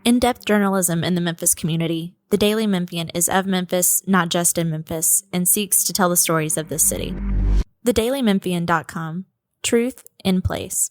In-depth journalism in the Memphis community, the Daily Memphian is of Memphis, not just in Memphis, and seeks to tell the stories of this city. TheDailyMemphian.com. Truth in place.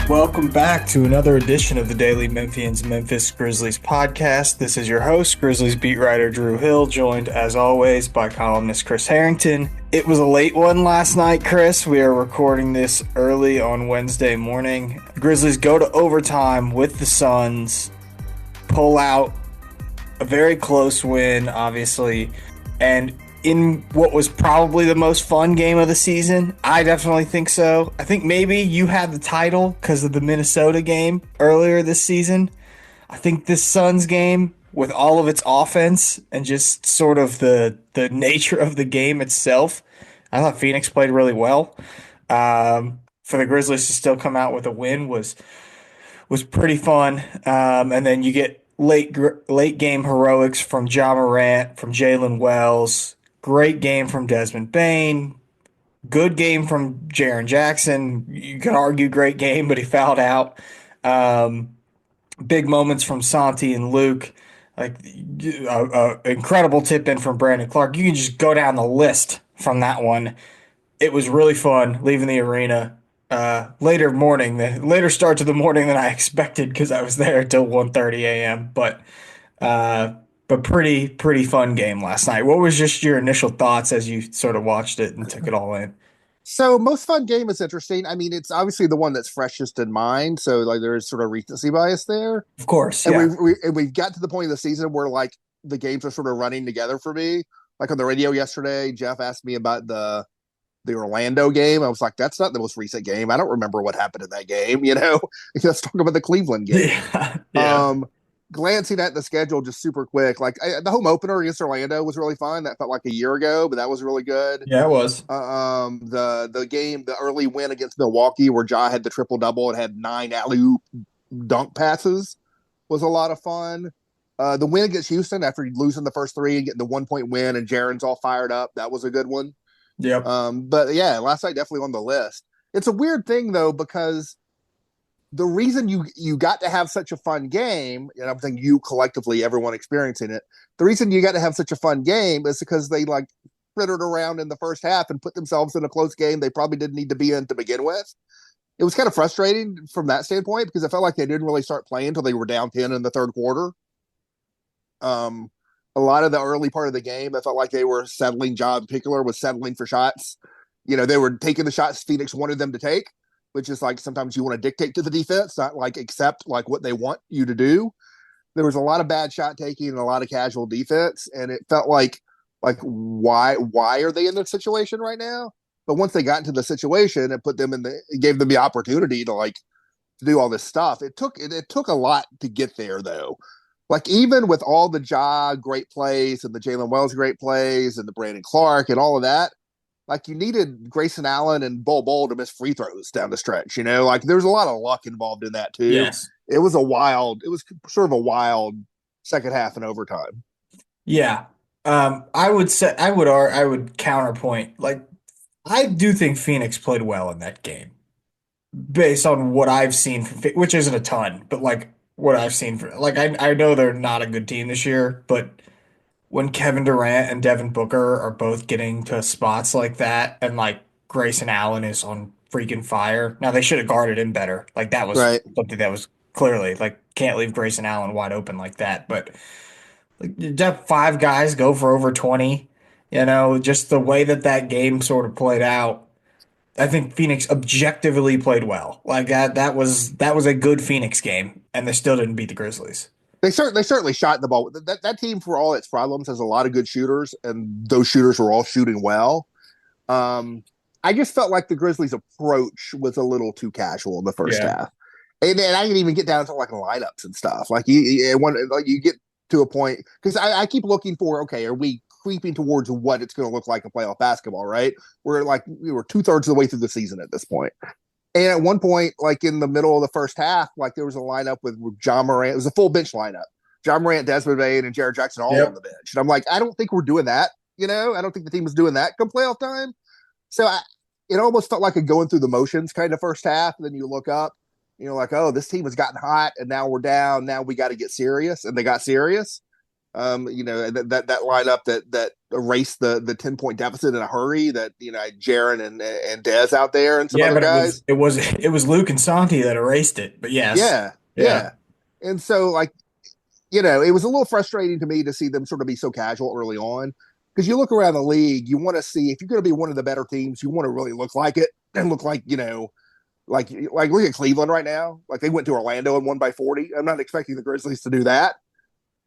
Welcome back to another edition of the Daily Memphian's Memphis Grizzlies podcast. This is your host, Grizzlies beat writer Drew Hill, joined as always by columnist Chris Herrington. It was a late one last night, Chris. We are recording this early on Wednesday morning. Grizzlies go to overtime with the Suns, pull out a very close win, obviously, and in what was probably the most fun game of the season. I definitely think so. I think maybe you had the title because of the Minnesota game earlier this season. I think this Suns game, with all of its offense and just sort of the nature of the game itself, I thought Phoenix played really well. For the Grizzlies to still come out with a win was pretty fun. And then you get late game heroics from Ja Morant, from Jalen Wells. Great game from Desmond Bane. Good game from Jaren Jackson. You could argue great game, but he fouled out. Big moments from Santi and Luke. Like incredible tip in from Brandon Clark. You can just go down the list from that one. It was really fun leaving the arena. Later start to the morning than I expected because I was there until 1:30 a.m. But pretty fun game last night. What was just your initial thoughts as you sort of watched it and took it all in? So most fun game is interesting. I mean, it's obviously the one that's freshest in mind. So like there's sort of recency bias there. Of course. And Yeah. we've got to the point of the season where like the games are sort of running together for me. Like on the radio yesterday, Jeff asked me about the Orlando game. I was like, that's not the most recent game. I don't remember what happened in that game, you know? Let's talk about the Cleveland game. Yeah. Glancing at the schedule just super quick, like the home opener against Orlando was really fun. That felt like a year ago, but that was really good. Yeah, it was. The early win against Milwaukee where Ja had the triple double and had 9 alley-oop dunk passes was a lot of fun. The win against Houston after losing the first 3 and getting the 1-point win and Jaren's all fired up, that was a good one. Yep. But yeah, last night definitely on the list. It's a weird thing though, because the reason you got to have such a fun game, and I'm thinking you collectively, everyone experiencing it, the reason you got to have such a fun game is because they like frittered around in the first half and put themselves in a close game they probably didn't need to be in to begin with. It was kind of frustrating from that standpoint because I felt like they didn't really start playing until they were down 10 in the third quarter. A lot of the early part of the game, I felt like they were settling. Ja in particular was settling for shots. You know, they were taking the shots Phoenix wanted them to take, which is like sometimes you want to dictate to the defense, not like accept like what they want you to do. There was a lot of bad shot taking and a lot of casual defense, and it felt like why are they in this situation right now? But once they got into the situation, it gave them the opportunity to do all this stuff. It took a lot to get there though. Like even with all the Ja great plays and the Jalen Wells great plays and the Brandon Clark and all of that, like you needed Grayson Allen and Bol to miss free throws down the stretch, you know, like there's a lot of luck involved in that too. Yes. It was sort of a wild second half and overtime. Yeah. I would counterpoint. Like, I do think Phoenix played well in that game based on what I've seen, which isn't a ton, but like what I've seen I know they're not a good team this year, but when Kevin Durant and Devin Booker are both getting to spots like that and like Grayson Allen is on freaking fire. Now they should have guarded him better. Like that was Right. something that was clearly like can't leave Grayson Allen wide open like that. But like you have 5 guys go for over 20, you know, just the way that game sort of played out. I think Phoenix objectively played well. Like that was a good Phoenix game, and they still didn't beat the Grizzlies. They certainly shot the ball. That team, for all its problems, has a lot of good shooters, and those shooters were all shooting well. I just felt like the Grizzlies' approach was a little too casual in the first half, and I didn't even get down to like lineups and stuff. Like you get to a point because I keep looking for, okay, are we creeping towards what it's going to look like in playoff basketball? Right, we were 2/3 of the way through the season at this point. And at one point, like in the middle of the first half, like there was a lineup with Ja Morant. It was a full bench lineup John Morant, Desmond Bane, and Jared Jackson all on Yep. the bench. And I'm like, I don't think we're doing that. I don't think the team was doing that come playoff time. So it almost felt like a going through the motions kind of first half. And then you look up, like, oh, this team has gotten hot, and now we're down. Now we got to get serious, and they got serious. That lineup that erased the 10-point deficit in a hurry. That Jaron and Dez out there and some Yeah, other but guys. it was Luke and Santi that erased it. But yes. Yeah, Yeah. yeah. And so it was a little frustrating to me to see them sort of be so casual early on. Because you look around the league, you want to see if you're going to be one of the better teams, you want to really look like it and look like, like look at Cleveland right now. Like they went to Orlando and won by 40. I'm not expecting the Grizzlies to do that.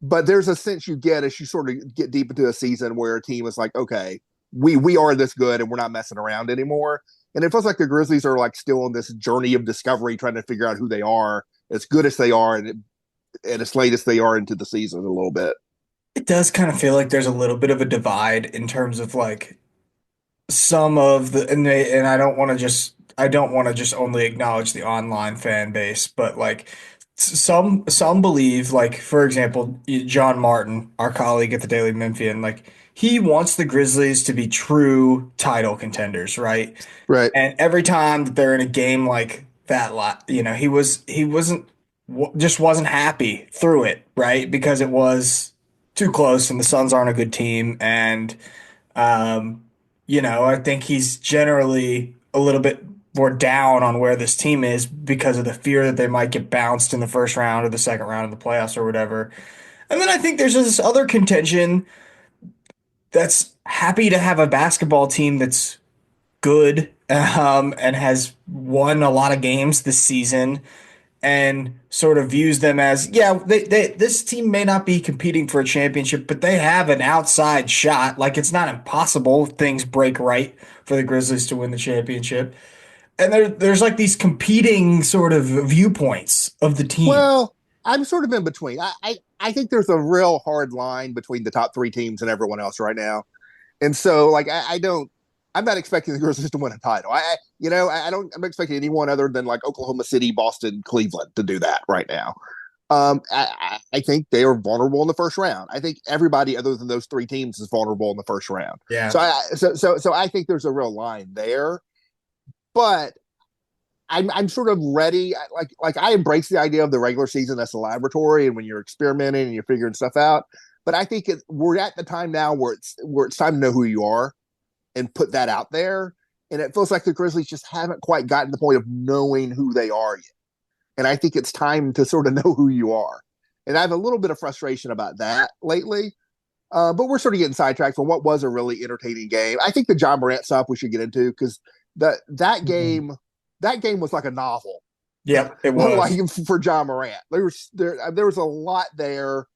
But there's a sense you get as you sort of get deep into a season where a team is like, okay, we are this good and we're not messing around anymore. And it feels like the Grizzlies are like still on this journey of discovery, trying to figure out who they are, as good as they are and as late as they are into the season a little bit. It does kind of feel like there's a little bit of a divide in terms of like some of the and I don't want to just only acknowledge the online fan base, but like some believe, like for example, John Martin, our colleague at the Daily Memphian, like he wants the Grizzlies to be true title contenders, right? Right. And every time that they're in a game like that, just wasn't happy through it, right? Because it was too close and the Suns aren't a good team. And, um, I think he's generally a little bit more down on where this team is because of the fear that they might get bounced in the first round or the second round of the playoffs or whatever. And then I think there's this other contention that's happy to have a basketball team that's good, and has won a lot of games this season and sort of views them as, yeah, this team may not be competing for a championship, but they have an outside shot. Like it's not impossible if things break right for the Grizzlies to win the championship. And there's like these competing sort of viewpoints of the team. Well, I'm sort of in between. I think there's a real hard line between the top three teams and everyone else right now. And so like I'm not expecting the Grizzlies to win a title. I'm expecting anyone other than like Oklahoma City, Boston, Cleveland to do that right now. I think they are vulnerable in the first round. I think everybody other than those three teams is vulnerable in the first round. Yeah. So I think there's a real line there, but I'm sort of ready. Like I embrace the idea of the regular season as a laboratory and when you're experimenting and you're figuring stuff out. But I think we're at the time now where it's time to know who you are and put that out there. And it feels like the Grizzlies just haven't quite gotten to the point of knowing who they are yet. And I think it's time to sort of know who you are. And I have a little bit of frustration about that lately. But we're sort of getting sidetracked from what was a really entertaining game. I think the John Morant stuff we should get into because that game was like a novel. Yep, it was. Like for John Morant. There was a lot there.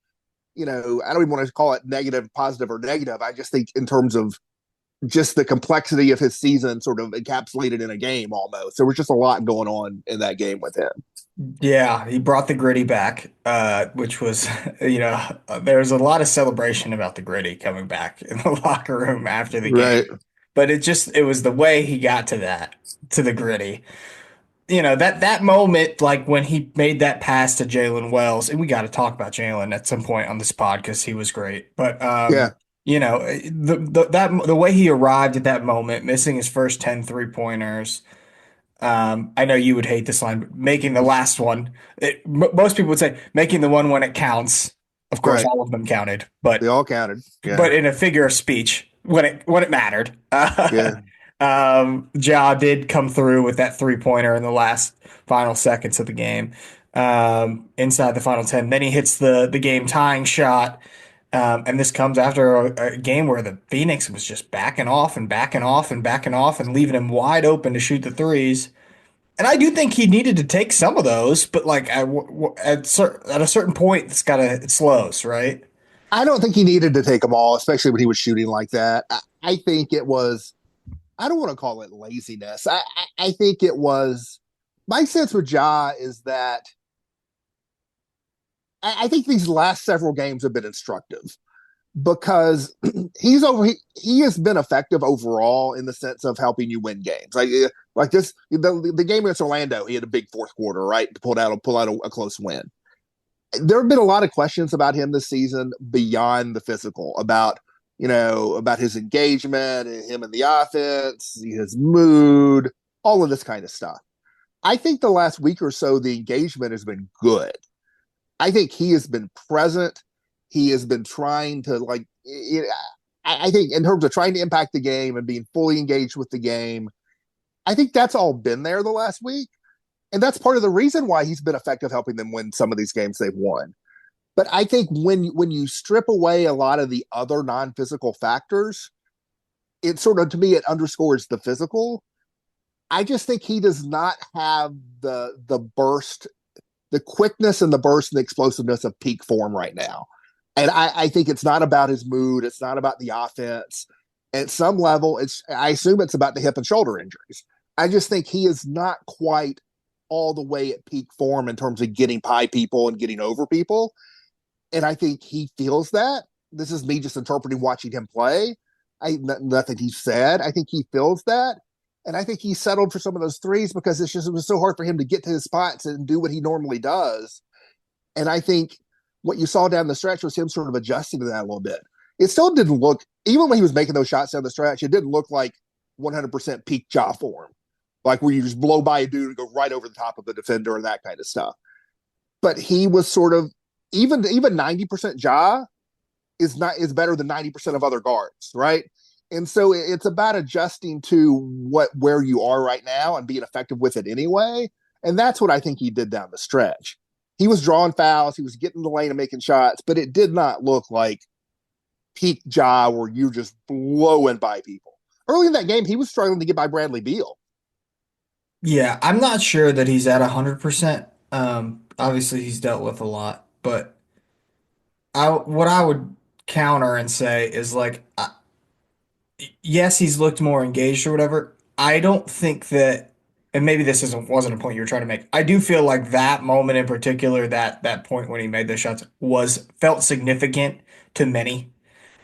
I don't even want to call it negative, positive, or negative. I just think in terms of just the complexity of his season sort of encapsulated in a game almost. There was just a lot going on in that game with him. Yeah, he brought the gritty back, which was, there was a lot of celebration about the gritty coming back in the locker room after the game. But it was the way he got to the gritty. That moment, like when he made that pass to Jalen Wells, and we got to talk about Jalen at some point on this pod because he was great. But yeah. The way he arrived at that moment, missing his first 10 3-pointers. I know you would hate this line, but making the last one. Most people would say making the one when it counts. Of course, all of them counted, but they all counted. Yeah. But in a figure of speech, when it mattered. Yeah. Ja did come through with that 3-pointer in the last final seconds of the game, inside the final 10. Then he hits the game tying shot. And this comes after a game where the Phoenix was just backing off and leaving him wide open to shoot the threes. And I do think he needed to take some of those, but like at a certain point, it slows, right? I don't think he needed to take them all, especially when he was shooting like that. I think it was, I don't want to call it laziness. I think it was, my sense with Ja is that I think these last several games have been instructive because he has been effective overall in the sense of helping you win games. Like the game against Orlando, he had a big fourth quarter, right, to pull out a close win. there have been a lot of questions about him this season beyond the physical, about his engagement, him in the offense, his mood, all of this kind of stuff. I think the last week or so, the engagement has been good. I think he has been present. He has been trying to I think in terms of trying to impact the game and being fully engaged with the game, I think that's all been there the last week. And that's part of the reason why he's been effective helping them win some of these games they've won. But I think when you strip away a lot of the other non-physical factors, it sort of, to me, it underscores the physical. I just think he does not have the burst, the quickness and the burst and the explosiveness of peak form right now. And I think it's not about his mood. It's not about the offense. At some level, I assume it's about the hip and shoulder injuries. I just think he is not quite all the way at peak form in terms of getting by people and getting over people. And I think he feels that. This is me just interpreting watching him play. Nothing he said. I think he feels that. And I think he settled for some of those threes because it was so hard for him to get to his spots and do what he normally does. And I think what you saw down the stretch was him sort of adjusting to that a little bit. It still didn't look, even when he was making those shots down the stretch, it didn't look like 100% peak jaw form, like where you just blow by a dude and go right over the top of the defender and that kind of stuff. But he was sort of, even 90% jaw is better than 90% of other guards, right? And so it's about adjusting to where you are right now and being effective with it anyway. And that's what I think he did down the stretch. He was drawing fouls, he was getting in the lane and making shots, but it did not look like peak jaw where you're just blowing by people. Early in that game, he was struggling to get by Bradley Beal. Yeah, I'm not sure that he's at 100%. Obviously, he's dealt with a lot, but what I would counter and say is like, yes, he's looked more engaged or whatever. I don't think that, and maybe this wasn't a point you were trying to make. I do feel like that moment in particular, that point when he made those shots felt significant to many,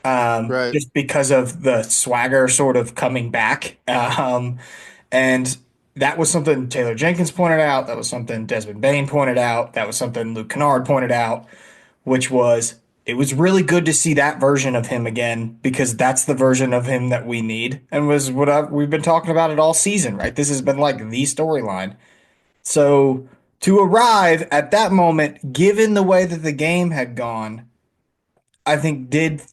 Right. just because of the swagger sort of coming back. And that was something Taylor Jenkins pointed out. That was something Desmond Bain pointed out. That was something Luke Kennard pointed out, which was it was really good to see that version of him again because that's the version of him that we need and was we've been talking about it all season, right? This has been like the storyline. So to arrive at that moment, given the way that the game had gone, I think did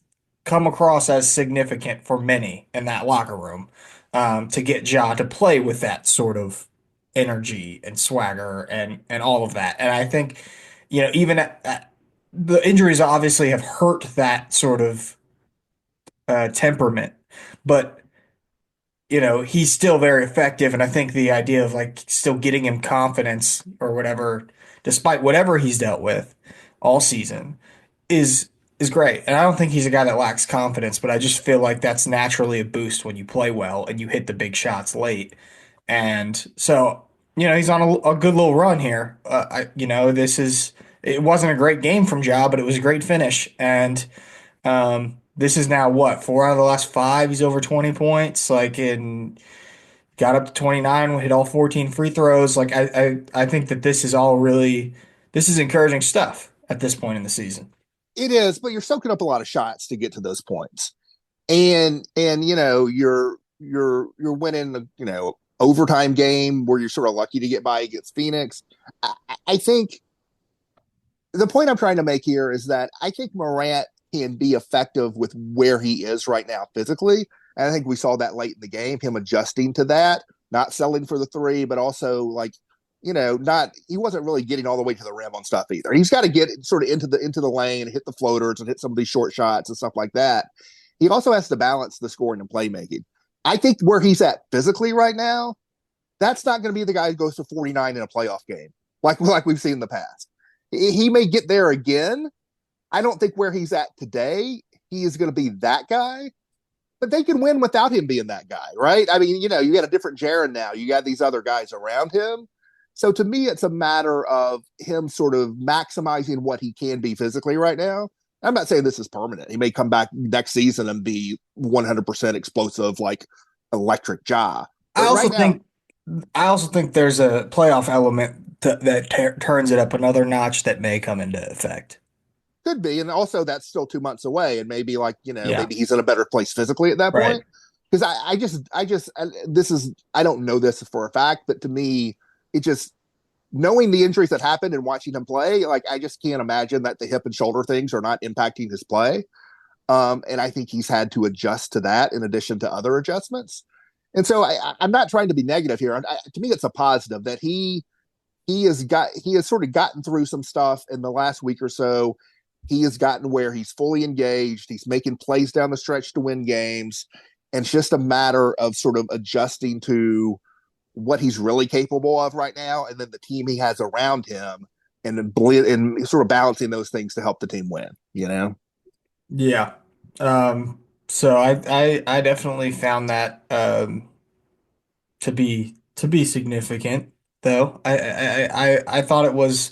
come across as significant for many in that locker room, to get Ja to play with that sort of energy and swagger and all of that. And I think, even the injuries obviously have hurt that sort of temperament, but he's still very effective. And I think the idea of like still getting him confidence or whatever, despite whatever he's dealt with all season, is great. And I don't think he's a guy that lacks confidence, but I just feel like that's naturally a boost when you play well and you hit the big shots late. And so, he's on a good little run here. It wasn't a great game from Ja, but it was a great finish. And this is now what, 4 out of the last 5, he's over 20 points, got up to 29, hit all 14 free throws. Like I think that this is encouraging stuff at this point in the season. It is, but you're soaking up a lot of shots to get to those points. And you're winning the, overtime game where you're sort of lucky to get by against Phoenix. I think the point I'm trying to make here is that I think Morant can be effective with where he is right now physically. And I think we saw that late in the game, him adjusting to that, not selling for the three, but also he wasn't really getting all the way to the rim on stuff either. He's got to get sort of into the lane, hit the floaters and hit some of these short shots and stuff like that. He also has to balance the scoring and playmaking. I think where he's at physically right now, that's not going to be the guy who goes to 49 in a playoff game, like we've seen in the past. He may get there again. I don't think where he's at today, he is going to be that guy, but they can win without him being that guy, right? I mean, you got a different Jaren now. You got these other guys around him. So to me, it's a matter of him sort of maximizing what he can be physically right now. I'm not saying this is permanent. He may come back next season and be 100% explosive, like electric Ja. I also think there's a playoff element that turns it up another notch that may come into effect. Could be, and also that's still 2 months away, and maybe Yeah, maybe he's in a better place physically at that right. point. Because this is I don't know this for a fact, but to me, it just knowing the injuries that happened and watching him play, like I just can't imagine that the hip and shoulder things are not impacting his play. And I think he's had to adjust to that in addition to other adjustments. And so I'm not trying to be negative here. To me, it's a positive that he has sort of gotten through some stuff in the last week or so. He has gotten where he's fully engaged. He's making plays down the stretch to win games. And it's just a matter of sort of adjusting to what he's really capable of right now, and then the team he has around him, and and sort of balancing those things to help the team win. Yeah. So I definitely found that to be significant, though. I thought it was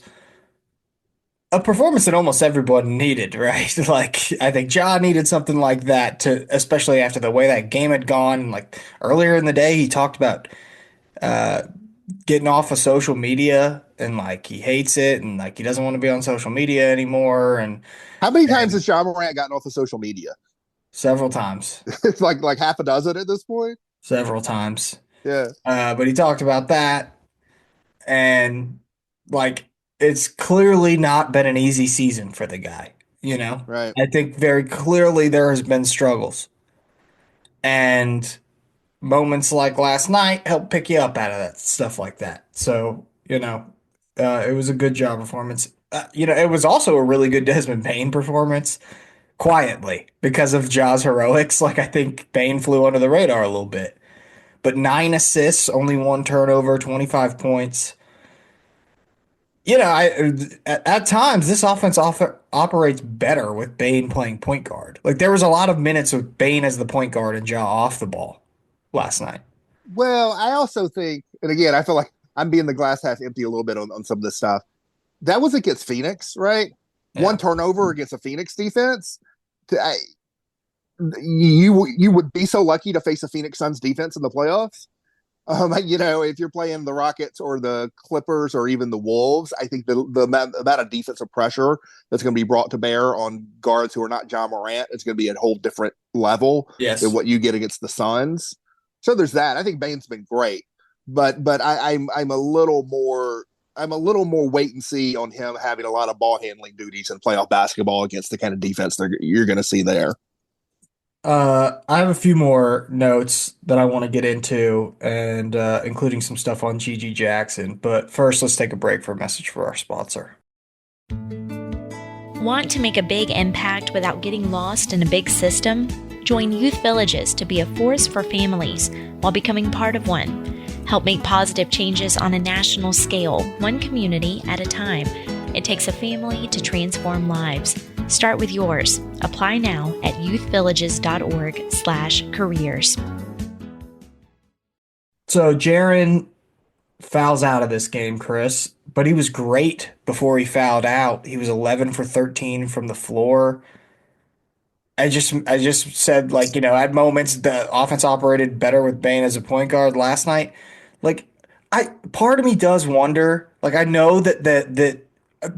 a performance that almost everyone needed, right? Like I think John needed something like that to, especially after the way that game had gone. Like earlier in the day, he talked about uh getting off of social media and like he hates it and like he doesn't want to be on social media anymore How many times and has John Morant gotten off of social media? several times, It's like half a dozen at this point. several times. Yeah, But he talked about that and like it's clearly not been an easy season for the guy, you know? right. I think very clearly there has been struggles and moments like last night help pick you up out of that stuff like that. So, it was a good job performance. It was also a really good Desmond Bain performance quietly because of Ja's heroics. Like I think Bain flew under the radar a little bit, but 9 assists, only one turnover, 25 points. At times this offense operates better with Bain playing point guard. Like there was a lot of minutes with Bain as the point guard and Ja off the ball last night. Well, I also think, and again, I feel like I'm being the glass half empty a little bit on some of this stuff. That was against Phoenix, right? One Yeah. turnover against a Phoenix defense. I, you would be so lucky to face a Phoenix Suns defense in the playoffs. If you're playing the Rockets or the Clippers or even the Wolves, I think the amount of defensive pressure that's going to be brought to bear on guards who are not John Morant is going to be a whole different level than Yes. what you get against the Suns. So there's that. I think Bain's been great, but I'm a little more wait and see on him having a lot of ball handling duties in playoff basketball against the kind of defense you're going to see there. I have a few more notes that I want to get into, and including some stuff on Gigi Jackson. But first, let's take a break for a message for our sponsor. Want to make a big impact without getting lost in a big system? Join Youth Villages to be a force for families while becoming part of one. Help make positive changes on a national scale, one community at a time. It takes a family to transform lives. Start with yours. Apply now at youthvillages.org/careers. So Jaren fouls out of this game, Chris, but he was great before he fouled out. He was 11 for 13 from the floor. I just said like, at moments the offense operated better with Bane as a point guard last night. Like part of me does wonder, like I know that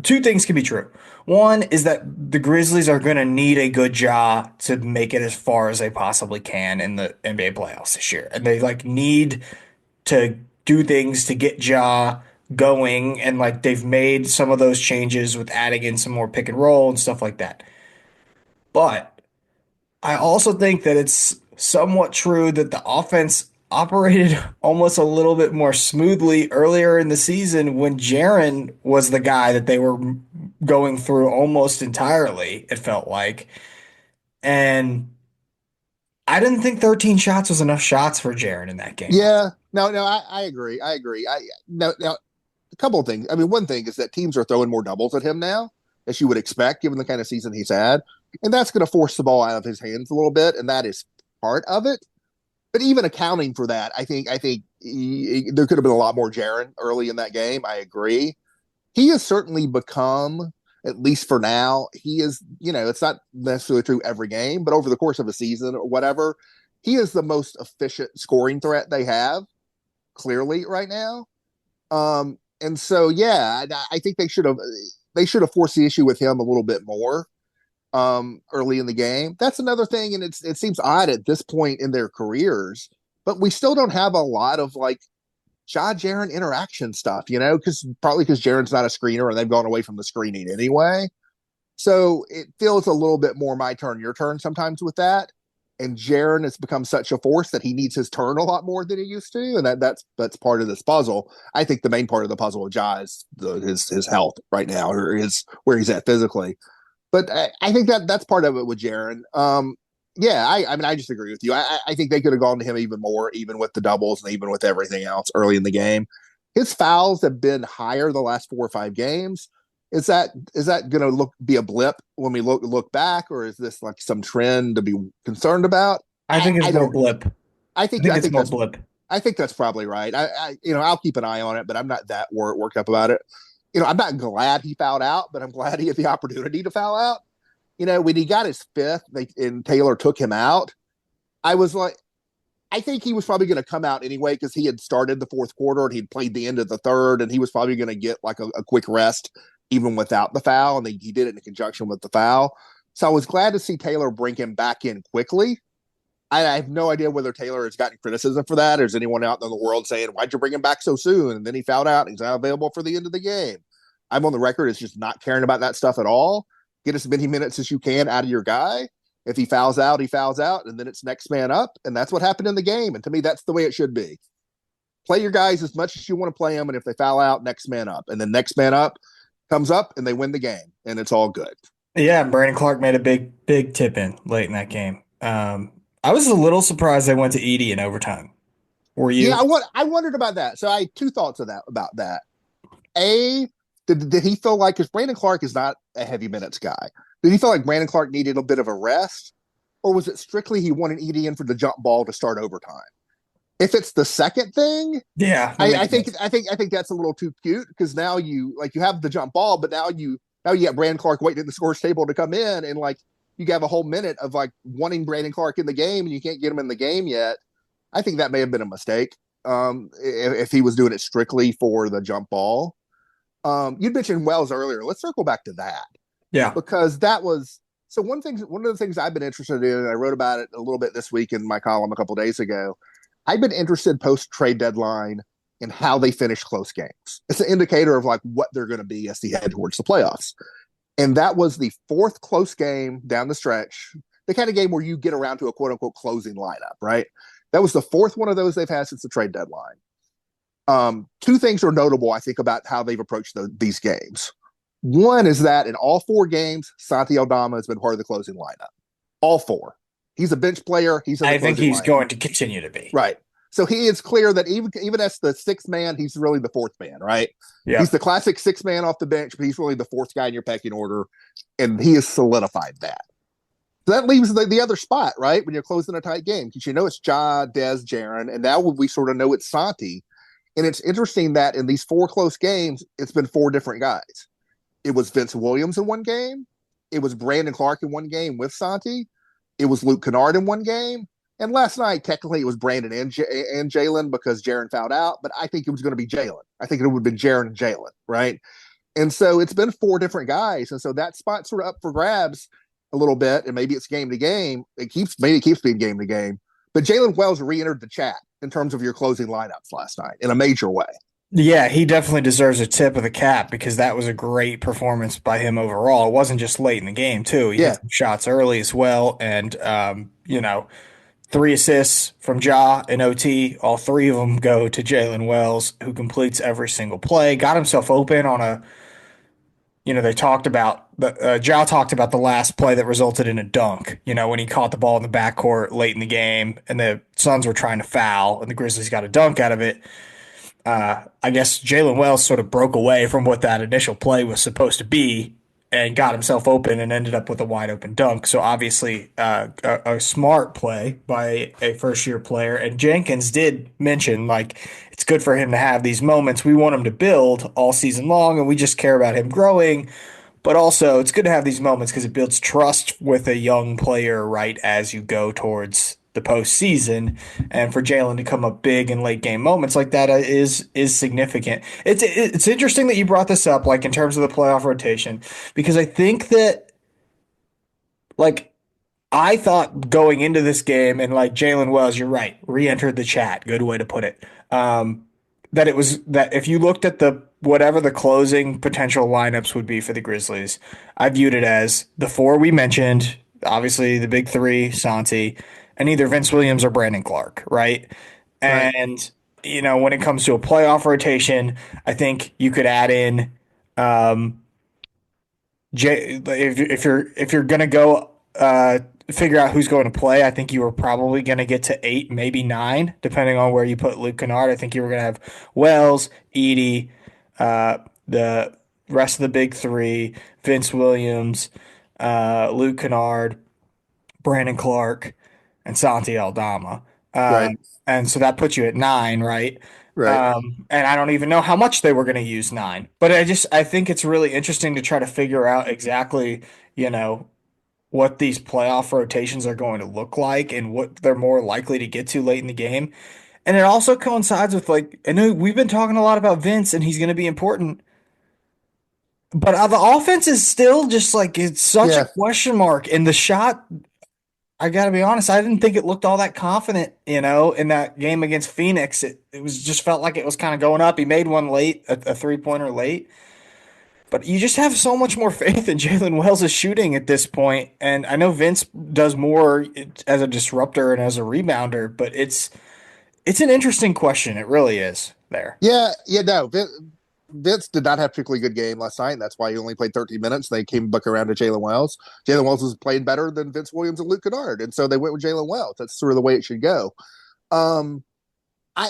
two things can be true. One is that the Grizzlies are going to need a good job to make it as far as they possibly can in the NBA playoffs this year. And they like need to do things to get Ja going, and like they've made some of those changes with adding in some more pick and roll and stuff like that. But I also think that it's somewhat true that the offense operated almost a little bit more smoothly earlier in the season when Jaren was the guy that they were going through almost entirely, it felt like. And I didn't think 13 shots was enough shots for Jaren in that game. Yeah, no, I agree. I agree. Now a couple of things. I mean, one thing is that teams are throwing more doubles at him now, as you would expect, given the kind of season he's had, and that's going to force the ball out of his hands a little bit, and that is part of it. But even accounting for that, I think there could have been a lot more Jaren early in that game. I agree. He has certainly become, at least for now, he is. It's not necessarily true every game, but over the course of a season or whatever, he is the most efficient scoring threat they have, clearly right now. And so, yeah, I think they should have forced the issue with him a little bit more early in the game. That's another thing, and it seems odd at this point in their careers, but we still don't have a lot of like Jaren interaction stuff, because partly because Jaren's not a screener and they've gone away from the screening anyway. So it feels a little bit more my turn, your turn sometimes with that. And Jaren has become such a force that he needs his turn a lot more than he used to, and that's part of this puzzle. I think the main part of the puzzle with Ja is his health right now, or his where he's at physically. But I think that's part of it with Jaren. Yeah, I mean, I just agree with you. I think they could have gone to him even more, even with the doubles and even with everything else early in the game. His fouls have been higher the last 4 or 5 games. Is that going to be a blip when we look back, or is this like some trend to be concerned about? I think it's more blip. I think it's more blip. I think that's probably right. I'll keep an eye on it, but I'm not that worked up about it. I'm not glad he fouled out, but I'm glad he had the opportunity to foul out. When he got his 5th and Taylor took him out, I was like, I think he was probably going to come out anyway because he had started the 4th quarter and he'd played the end of the 3rd, and he was probably going to get like a quick rest even without the foul, and he did it in conjunction with the foul. So I was glad to see Taylor bring him back in quickly. I have no idea whether Taylor has gotten criticism for that, or is anyone out in the world saying, why'd you bring him back so soon? And then he fouled out and he's not available for the end of the game. I'm on the record as just not caring about that stuff at all. Get as many minutes as you can out of your guy. If he fouls out, he fouls out, and then it's next man up, and that's what happened in the game. And to me, that's the way it should be. Play your guys as much as you want to play them, and if they foul out, next man up. And then next man up comes up, and they win the game, and it's all good. Yeah, Brandon Clark made a big tip in late in that game. I was a little surprised they went to Edey in overtime. Were you? Yeah, I wondered about that. So I had 2 thoughts about that. A, did he feel like, because Brandon Clark is not a heavy minutes guy, did he feel like Brandon Clark needed a bit of a rest, or was it strictly he wanted Edey in for the jump ball to start overtime? If it's the second thing, yeah, I think that's a little too cute, because now you have the jump ball, but now you got Brandon Clark waiting at the scores table to come in, and like you have a whole minute of like wanting Brandon Clark in the game, and you can't get him in the game yet. I think that may have been a mistake. If he was doing it strictly for the jump ball. You'd mentioned Wells earlier. Let's circle back to that. Yeah, because that was one of the things I've been interested in, and I wrote about it a little bit this week in my column a couple of days ago. I've been interested post trade deadline in how they finish close games. It's an indicator of like what they're going to be as they head towards the playoffs. And that was the 4th close game down the stretch, the kind of game where you get around to a quote unquote closing lineup, right? That was the 4th one of those they've had since the trade deadline. 2 things are notable, I think, about how they've approached these games. One is that in all 4 games, Santi Aldama has been part of the closing lineup. All 4. He's a bench player. I think he's going to continue to be. Right. So he is clear that even as the 6th man, he's really the 4th man, right? Yeah. He's the classic 6th man off the bench, but he's really the 4th guy in your pecking order, and he has solidified that. So that leaves the other spot, right, when you're closing a tight game, because it's Ja, Dez, Jaren, and now we sort of know it's Santi. And it's interesting that in these 4 close games, it's been 4 different guys. It was Vince Williams in one game. It was Brandon Clark in one game with Santi. It was Luke Kennard in one game. And last night, technically, it was Brandon and Jalen because Jaren fouled out. But I think it was going to be Jalen. I think it would have been Jaren and Jalen, right? And so it's been 4 different guys. And so that spot's sort of up for grabs a little bit. And maybe it's game to game. Maybe it keeps being game to game. But Jalen Wells re-entered the chat in terms of your closing lineups last night in a major way. Yeah, he definitely deserves a tip of the cap because that was a great performance by him overall. It wasn't just late in the game, too. He hit some shots early as well. And, 3 assists from Ja and OT. All 3 of them go to Jalen Wells, who completes every single play. Got himself open on a, they talked about, Ja talked about the last play that resulted in a dunk, when he caught the ball in the backcourt late in the game and the Suns were trying to foul and the Grizzlies got a dunk out of it. I guess Jalen Wells sort of broke away from what that initial play was supposed to be and got himself open and ended up with a wide open dunk. So obviously a smart play by a first-year player. And Jenkins did mention, it's good for him to have these moments. We want him to build all season long, and we just care about him growing. But also it's good to have these moments because it builds trust with a young player right as you go towards the postseason, and for Jalen to come up big in late game moments like that is significant. It's interesting that you brought this up, like in terms of the playoff rotation, because I think that like I thought going into this game and like Jalen Wells, you're right, re-entered the chat. Good way to put it. That it was that if you looked at the whatever the closing potential lineups would be for the Grizzlies, I viewed it as the four we mentioned, obviously the big three, Santi, and either Vince Williams or Brandon Clark, right? Right. And when it comes to a playoff rotation, I think you could add in um, if you're gonna go figure out who's going to play, I think you were probably gonna get to 8, maybe 9, depending on where you put Luke Kennard. I think you were gonna have Wells, Edie, the rest of the big three, Vince Williams, Luke Kennard, Brandon Clark, and Santi Aldama. Right. And so that puts you at 9, right? Right. And I don't even know how much they were going to use 9, but I think it's really interesting to try to figure out exactly, you know, what these playoff rotations are going to look like and what they're more likely to get to late in the game. And it also coincides with like, I know we've been talking a lot about Vince and he's going to be important, but the offense is still just like, it's such a Yeah. question mark. And the shot, I got to be honest, I didn't think it looked all that confident, in that game against Phoenix. It was just felt like it was kind of going up. He made one late, a three-pointer late. But you just have so much more faith in Jalen Wells' shooting at this point. And I know Vince does more as a disruptor and as a rebounder, but it's an interesting question. It really is there. Yeah. Yeah. No, Vince did not have a particularly good game last night. And that's why he only played 13 minutes. They came back around to Jalen Wells. Jalen Wells was playing better than Vince Williams and Luke Kennard. And so they went with Jalen Wells. That's sort of the way it should go. Um,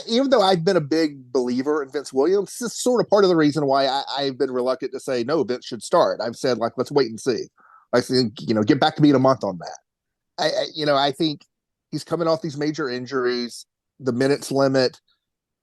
even though I've been a big believer in Vince Williams, this is sort of part of the reason why I've been reluctant to say no, Vince should start. I've said like, let's wait and see. I think get back to me in a month on that. I think he's coming off these major injuries, the minutes limit.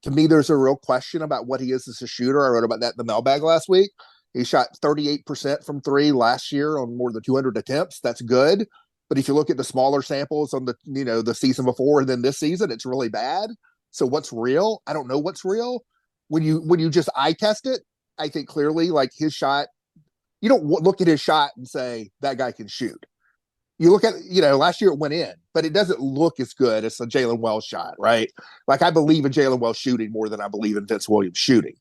To me, there's a real question about what he is as a shooter. I wrote about that in the mailbag last week. He shot 38% from three last year on more than 200 attempts. That's good. But if you look at the smaller samples on the season before and then this season, it's really bad. So what's real? I don't know what's real. When you just eye test it, I think clearly like his shot, you don't look at his shot and say that guy can shoot. You look at, last year it went in, but it doesn't look as good as a Jalen Wells shot, right? Like I believe in Jalen Wells shooting more than I believe in Vince Williams shooting.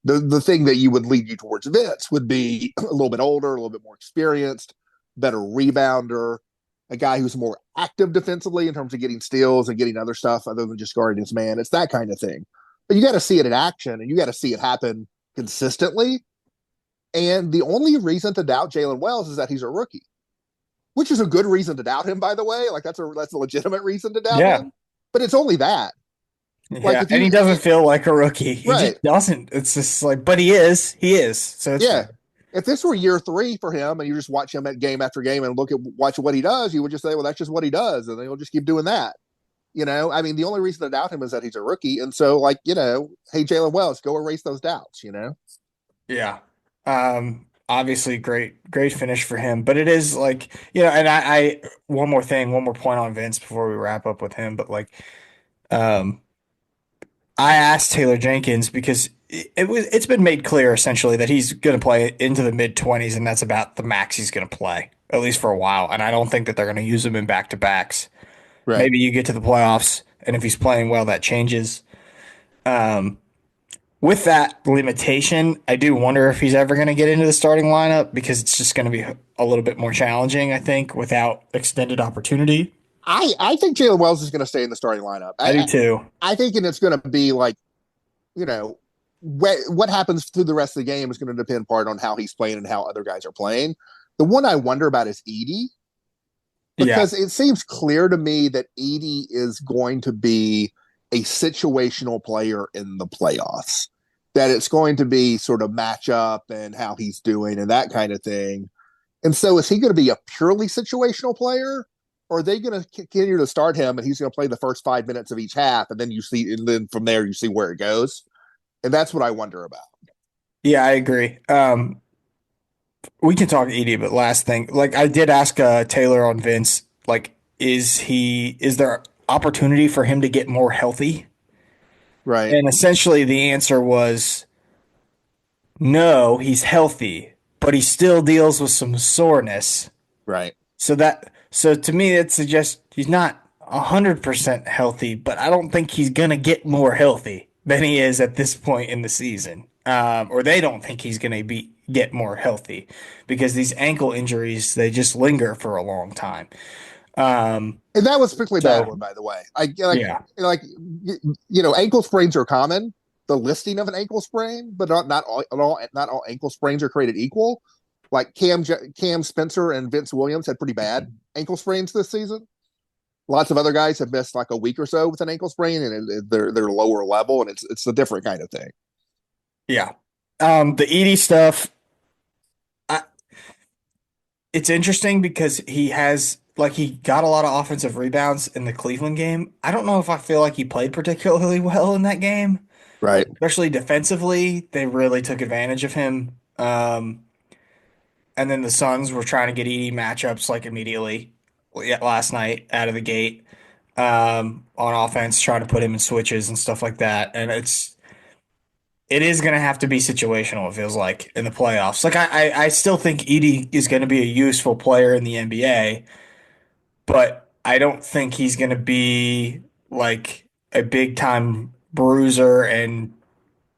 The thing that you would lead you towards Vince would be a little bit older, a little bit more experienced, better rebounder, a guy who's more active defensively in terms of getting steals and getting other stuff other than just guarding his man. It's that kind of thing. But you got to see it in action and you got to see it happen consistently. And the only reason to doubt Jalen Wells is that he's a rookie, which is a good reason to doubt him, by the way. Like that's a legitimate reason to doubt Yeah. him. But it's only that. Like Yeah. And he doesn't feel like a rookie. He right. just doesn't. It's just like, but he is. He is. So it's Yeah. fine. If this were year 3 for him and you just watch him at game after game and watch what he does, you would just say, well, that's just what he does. And then he'll just keep doing that. I mean, the only reason to doubt him is that he's a rookie. And so hey, Jalen Wells, go erase those doubts, Yeah. Obviously great finish for him, but it is like, and I one more point on Vince before we wrap up with him, but like, I asked Taylor Jenkins because it's been made clear essentially that he's going to play into the mid-20s and that's about the max he's going to play, at least for a while. And I don't think that they're going to use him in back-to-backs. Right. Maybe you get to the playoffs and if he's playing well, that changes. With that limitation, I do wonder if he's ever going to get into the starting lineup because it's just going to be a little bit more challenging, I think, without extended opportunity. I think Jalen Wells is going to stay in the starting lineup. I do too. I think, and it's going to be like, what happens through the rest of the game is going to depend part on how he's playing and how other guys are playing. The one I wonder about is Edie, because it seems clear to me that Edie is going to be a situational player in the playoffs, that it's going to be sort of matchup and how he's doing and that kind of thing. And so is he going to be a purely situational player? Or are they going to continue to start him and he's going to play the first 5 minutes of each half and then from there you see where it goes? And that's what I wonder about. Yeah, I agree. We can talk Edie, but last thing, like I did ask Taylor on Vince, like is there opportunity for him to get more healthy? Right. And essentially the answer was no, he's healthy, but he still deals with some soreness. Right. So to me that suggests he's not 100% healthy, but I don't think he's gonna get more healthy than he is at this point in the season. Or they don't think he's gonna be get more healthy because these ankle injuries they just linger for a long time. And that was strictly bad So one, by the way. I like yeah, like ankle sprains are common. The listing of an ankle sprain, but not all ankle sprains are created equal. Like Cam Spencer and Vince Williams had pretty bad ankle sprains this season. Lots of other guys have missed like a week or so with an ankle sprain, and they're lower level, and it's a different kind of thing. yeah. The Edie stuff, I, it's interesting because he got a lot of offensive rebounds in the Cleveland game. I don't know if I feel like he played particularly well in that game, Right. especially defensively. They really took advantage of him. And then the Suns were trying to get Edie matchups like immediately last night out of the gate on offense, trying to put him in switches and stuff like that. And it is going to have to be situational, it feels like, in the playoffs. Like, I still think Edie is going to be a useful player in the NBA, but I don't think he's going to be like a big time bruiser and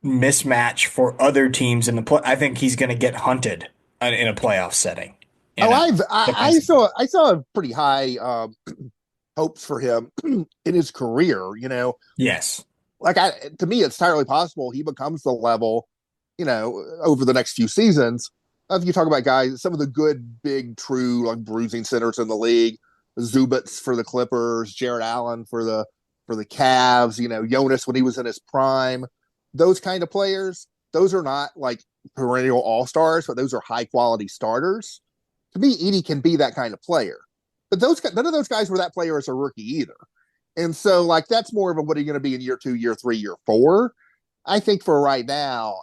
mismatch for other teams in the play. I think he's going to get hunted in a playoff setting, Oh, defensively. I saw pretty high hopes for him in his career. Yes. To me, it's entirely possible he becomes the level, over the next few seasons. If you talk about guys, some of the good, big, true like bruising centers in the league, Zubats for the Clippers, Jared Allen for the Cavs, Jonas when he was in his prime, those kind of players. Those are not like perennial all stars, but those are high quality starters. To me, Edie can be that kind of player. But none of those guys were that player as a rookie either. And so, like, that's more of a what are you going to be in year 2, year 3, year 4? I think for right now,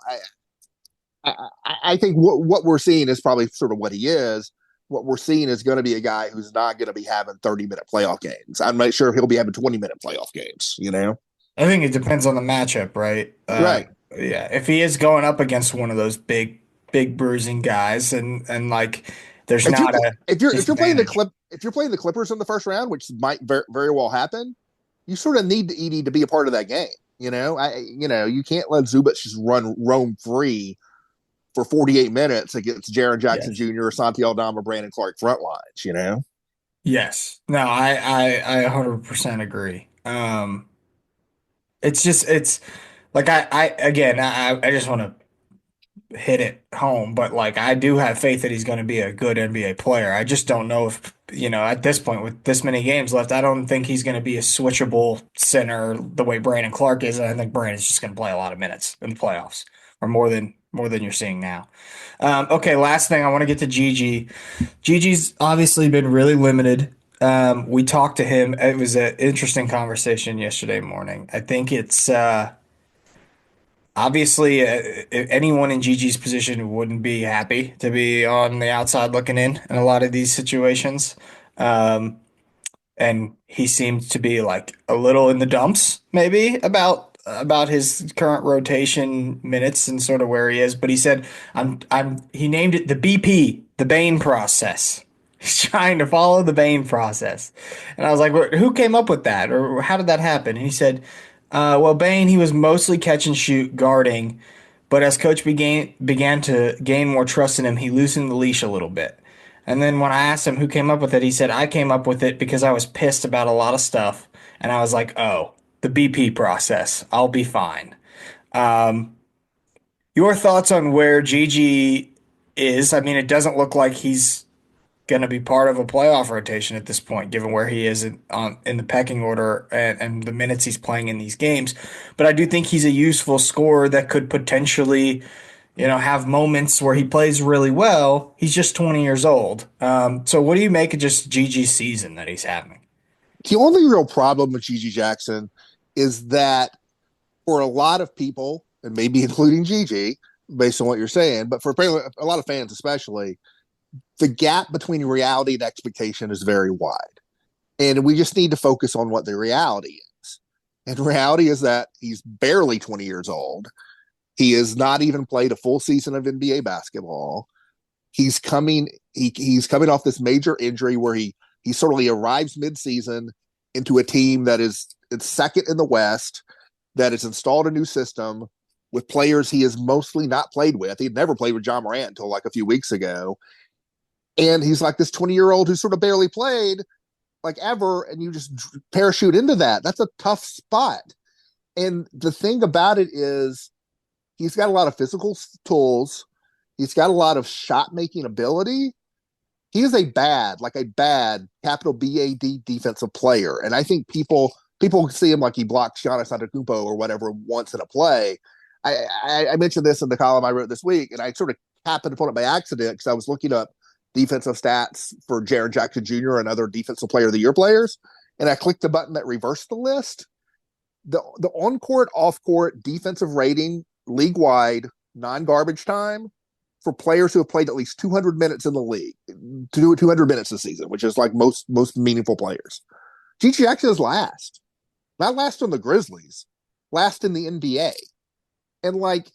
I think what we're seeing is probably sort of what he is. What we're seeing is going to be a guy who's not going to be having 30-minute playoff games. I'm not sure if he'll be having 20-minute playoff games. I think it depends on the matchup, right? Right. Yeah, if he is going up against one of those big bruising guys, and like there's If you're not a if you're playing disadvantage. if you're playing the Clippers in the first round, which might very well happen, you sort of need Edie to be a part of that game. You can't let Zubats just roam free for 48 minutes against Jaren Jackson Yes. Jr., Santi Aldama, Brandon Clark front lines. Yes. No, I 100% agree. It's like I again I just want to hit it home, but like I do have faith that he's going to be a good NBA player. I just don't know if, at this point with this many games left, I don't think he's going to be a switchable center the way Brandon Clark is. And I think Brandon's just going to play a lot of minutes in the playoffs or more than you're seeing now. Okay, last thing I want to get to Gigi. Gigi's obviously been really limited. We talked to him. It was an interesting conversation yesterday morning. I think it's obviously, anyone in Gigi's position wouldn't be happy to be on the outside looking in a lot of these situations. Um, and he seemed to be like a little in the dumps, maybe about his current rotation minutes and sort of where he is. But he said, He named it the BP, the Bain process. He's trying to follow the Bain process. And I was like, who came up with that? Or how did that happen? And he said, well, Bain, he was mostly catch and shoot guarding, but as coach began to gain more trust in him, he loosened the leash a little bit. And then when I asked him who came up with it, he said, I came up with it because I was pissed about a lot of stuff. And I was like, oh, the BP process. I'll be fine. Your thoughts on where Gigi is? I mean, it doesn't look like he's going to be part of a playoff rotation at this point, given where he is in the pecking order and the minutes he's playing in these games. But I do think he's a useful scorer that could potentially, have moments where he plays really well. He's just 20 years old. So what do you make of just Gigi's season that he's having? The only real problem with Gigi Jackson is that for a lot of people, and maybe including Gigi, based on what you're saying, but for a lot of fans especially, the gap between reality and expectation is very wide. And we just need to focus on what the reality is. And the reality is that he's barely 20 years old. He has not even played a full season of NBA basketball. He's coming off this major injury where he sort of arrives midseason into a team that is it's second in the West, that has installed a new system with players he has mostly not played with. He'd never played with John Morant until like a few weeks ago. And he's like this 20-year-old who sort of barely played like ever, and you just parachute into that. That's a tough spot. And the thing about it is he's got a lot of physical tools. He's got a lot of shot making ability. He is like a bad capital BAD defensive player. And I think people see him like he blocked Giannis Antetokounmpo or whatever once in a play. I mentioned this in the column I wrote this week, and I sort of happened upon it by accident because I was looking up defensive stats for Jaren Jackson Jr. and other defensive player of the year players. And I clicked the button that reversed the list. The on-court, off-court defensive rating league-wide non-garbage time for players who have played at least 200 minutes in the league, 200 minutes this season, which is like most meaningful players. G.G. Jackson is last. Not last on the Grizzlies, last in the NBA. And like,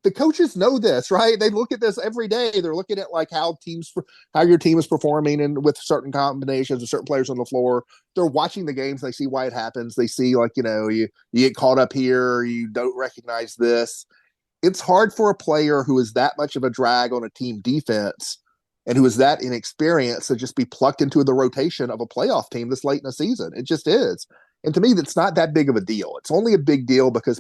the coaches know this, right? They look at this every day. They're looking at like how your team is performing and with certain combinations of certain players on the floor. They're watching the games. They see why it happens. They see like, you get caught up here. You don't recognize this. It's hard for a player who is that much of a drag on a team defense and who is that inexperienced to just be plucked into the rotation of a playoff team this late in the season. It just is. And to me, that's not that big of a deal. It's only a big deal because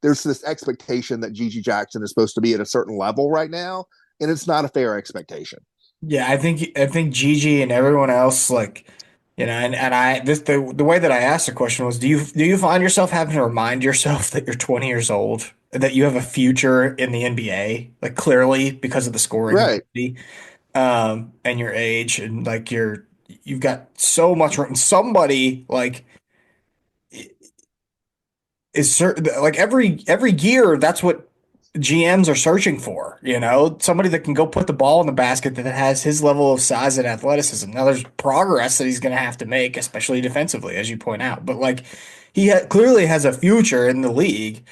there's this expectation that G.G. Jackson is supposed to be at a certain level right now, and it's not a fair expectation. Yeah, I think Gigi and everyone else, like, and I this the way that I asked the question was, do you find yourself having to remind yourself that you're 20 years old, that you have a future in the NBA, like clearly because of the scoring Right. ability, and your age, and like you've got so much room. Somebody like is certain, like every year, that's what GMs are searching for, somebody that can go put the ball in the basket that has his level of size and athleticism. Now there's progress that he's going to have to make, especially defensively, as you point out. But like clearly has a future in the league.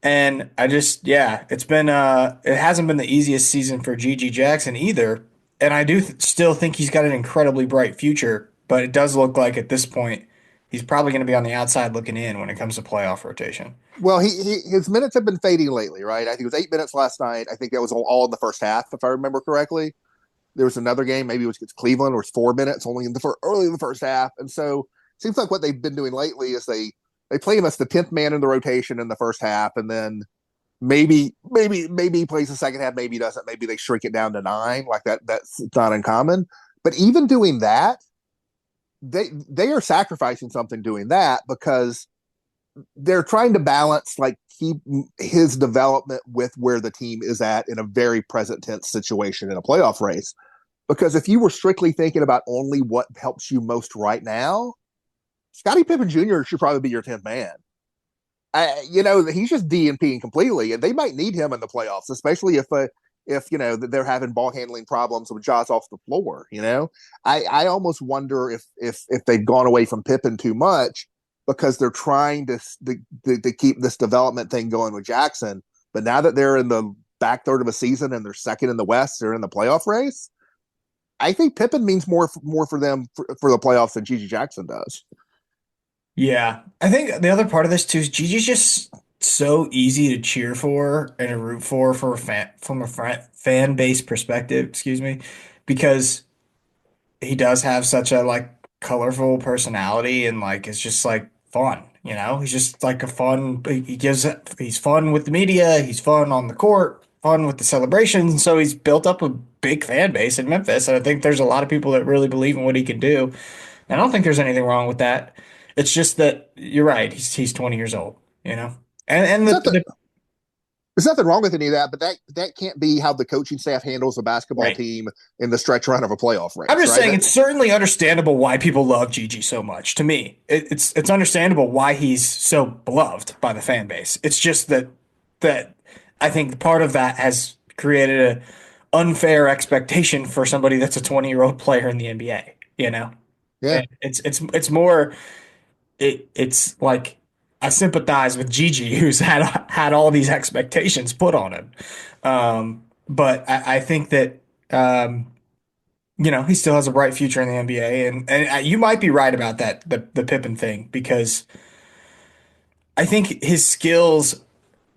And yeah, it hasn't been the easiest season for GG Jackson either. And I do still think he's got an incredibly bright future, but it does look like at this point he's probably going to be on the outside looking in when it comes to playoff rotation. Well, his minutes have been fading lately, right? I think it was 8 minutes last night. I think that was all in the first half, if I remember correctly. There was another game, maybe it was against Cleveland, where it's 4 minutes only early in the first half. And so it seems like what they've been doing lately is they play him as the 10th man in the rotation in the first half, and then maybe he plays the second half, maybe he doesn't. Maybe they shrink it down to 9, like that. That's not uncommon. But even doing that, they are sacrificing something doing that because they're trying to balance like his development with where the team is at in a very present tense situation in a playoff race. Because if you were strictly thinking about only what helps you most right now, Scottie Pippen Jr. should probably be your 10th man. He's just DNPing completely, and they might need him in the playoffs, especially if they're having ball handling problems with Jaws off the floor. I almost wonder if they've gone away from Pippen too much because they're trying to keep this development thing going with Jackson. But now that they're in the back third of a season and they're second in the West, they're in the playoff race. I think Pippen means more for them for the playoffs than G.G. Jackson does. Yeah, I think the other part of this too is Gigi's just so easy to cheer for and to root for from a fan base perspective, excuse me, because he does have such a like colorful personality and like it's just like fun, He's just like he's fun with the media, he's fun on the court, fun with the celebrations, and so he's built up a big fan base in Memphis, and I think there's a lot of people that really believe in what he can do. I don't think there's anything wrong with that. It's just that you're right. He's 20 years old, and It's nothing, there's nothing wrong with any of that, but that can't be how the coaching staff handles a basketball right. team in the stretch run of a playoff race. I'm just right? saying it's certainly understandable why people love Gigi so much. To me, it's understandable why he's so beloved by the fan base. It's just that I think part of that has created a unfair expectation for somebody that's a 20-year-old player in the NBA. Yeah. And it's more it's like I sympathize with Gigi, who's had all these expectations put on him. But I think that he still has a bright future in the NBA, and you might be right about that the Pippen thing because I think his skills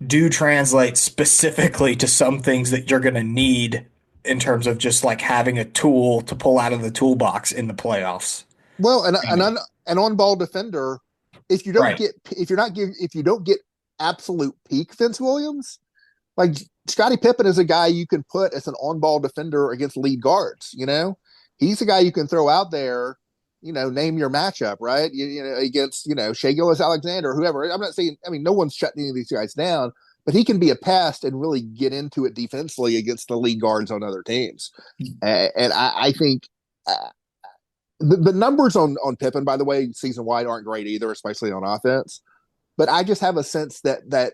do translate specifically to some things that you're going to need in terms of just like having a tool to pull out of the toolbox in the playoffs. Well, an on ball defender, if you don't Right. get if you don't get absolute peak Vince Williams, like Scottie Pippen is a guy you can put as an on ball defender against lead guards. He's a guy you can throw out there. Name your matchup, right? Against Shai Gilgeous-Alexander or whoever. I'm not saying. I mean, no one's shutting any of these guys down, but he can be a pest and really get into it defensively against the lead guards on other teams. And I think the numbers on Pippen, by the way, season wide aren't great either, especially on offense. But I just have a sense that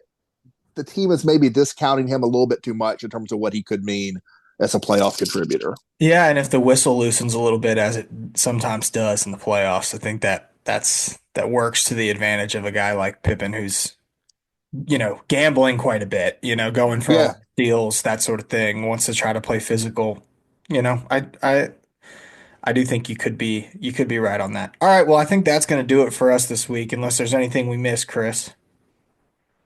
the team is maybe discounting him a little bit too much in terms of what he could mean as a playoff contributor. Yeah, and if the whistle loosens a little bit, as it sometimes does in the playoffs, I think that works to the advantage of a guy like Pippen, who's gambling quite a bit, going for a lot Yeah. of steals, that sort of thing. Wants to try to play physical. I do think you could be right on that. All right, well, I think that's going to do it for us this week, unless there's anything we missed, Chris.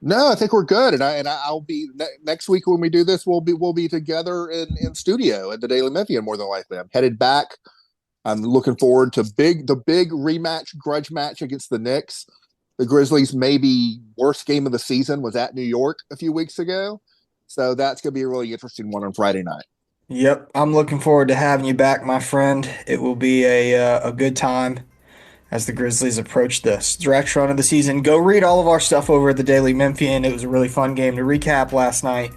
No, I think we're good, I'll be next week when we do this. We'll be together in studio at the Daily Memphian more than likely. I'm headed back. I'm looking forward to the big rematch, grudge match against the Knicks. The Grizzlies' maybe worst game of the season was at New York a few weeks ago, so that's going to be a really interesting one on Friday night. Yep, I'm looking forward to having you back, my friend. It will be a good time as the Grizzlies approach the stretch run of the season. Go read all of our stuff over at the Daily Memphian. It was a really fun game to recap last night.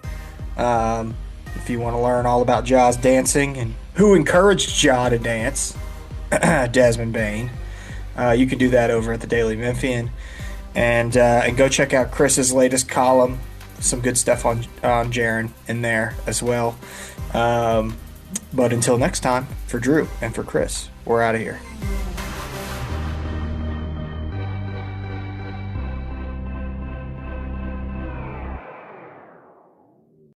If you want to learn all about Ja's dancing and who encouraged Ja to dance, Desmond Bain, you can do that over at the Daily Memphian. And go check out Chris's latest column. Some good stuff on Jaren in there as well. But until next time, for Drew and for Chris, we're out of here.